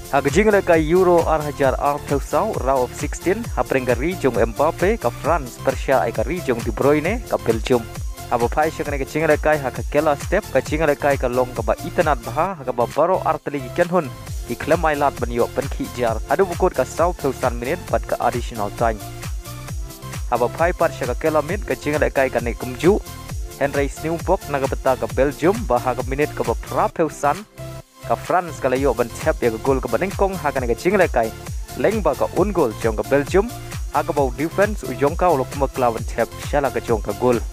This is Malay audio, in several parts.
Hak jing le kai Euro hajar sau round of 16 haprengari jong Mbappe ka France Persia ai ka jong Debruyne ka Belgium. Aba pai shakane ka jing le kai hak kela step ka jing le kai ka long ka ba itanat bah hak ba baro artli ken hun ki klemai lat ban yo pen khi jar adu bukut ka sau minute bat ka additional time. Aba pai par shaka kela min ka jing le kai ka ne kumju Henry Sniewbok naga beta ka Belgium bah ka minute ka ba pra ka France ka layo ban Thep ya ka gol ka banengkong ha ka jing le kai leng ba ka un gol jong ka Belgium ha ka ba defense u jong ka ulok maklawan Thep shala ka jong ka gol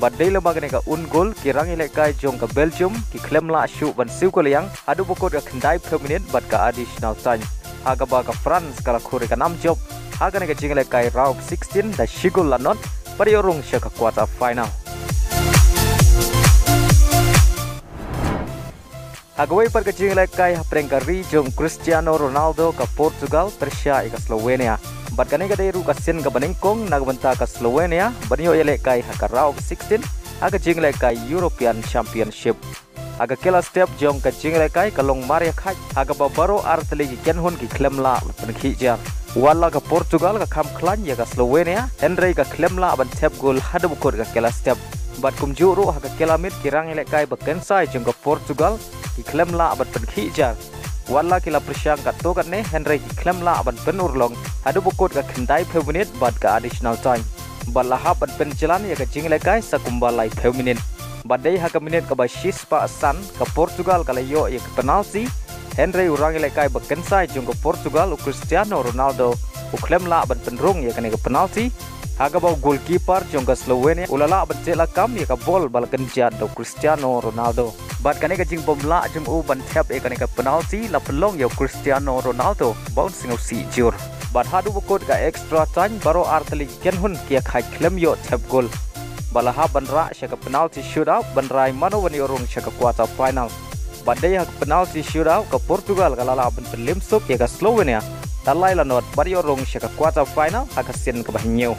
ba dei le ba ka un gol ki rangi le kai jong ka Belgium ki klem la shu ban siu ko liang adu bokot ka khandai per minute bat ka additional time ha ka ba ka France ka la khuri ka nam job ha ka jing le kai round 16 da shigol la not pari orung sha ka quarter final. Agawai par kecing lekai prengkari jong Cristiano Ronaldo ka Portugal Persia ka Slovenia. Bat kane ka deru ka sen ka banengkong nagbanta ka Slovenia banyo lekai ka round 16 aga jing lekai European Championship. Aga kela step jong ka jing lekai ka long Maria khai aga babaro artli ken hon ki klemla penkhi jar. Wala ka Portugal ka kham klan ya ka Slovenia Henry ka klemla ban Thep gol hadu bukor ka kela step. Bat kumjuru aga kela mit kirang lekai bakensai jong ka Portugal iklem la aban penkhi jar wala kila persyang kat to kat ne Henry iklem la aban penur long adu bukut ka khandai per minute bad ka additional time bala ha ban pen jalan ya ka jing lekai sakumba lai per minute badai ha ka minute ka ba shis pa san ka Portugal ka layo ya ka penalti Henry urang lekai bakensai jong ka Portugal Cristiano Ronaldo uklem la aban penrung ya ka ne ka penalti haga bau goalkeeper jong ka Slovenia ulala ban cela kam ya ka bol balkan jat do Cristiano Ronaldo bat kane ka jing bomla jum u ban Thep e kane ka penalti la pelong ya Cristiano Ronaldo bouncing of si jur bat hadu bukut ka extra time baro artli ken hun kia khai klem yo Thep goal balaha ban ra sha ka penalti shootout ban rai mano wani orung sha ka quarter final badai ha penalti shootout ka Portugal ka lala ban pelim sok ya ka Slovenia talai la not bari orung sha ka quarter final ha ka sen ka bahnyo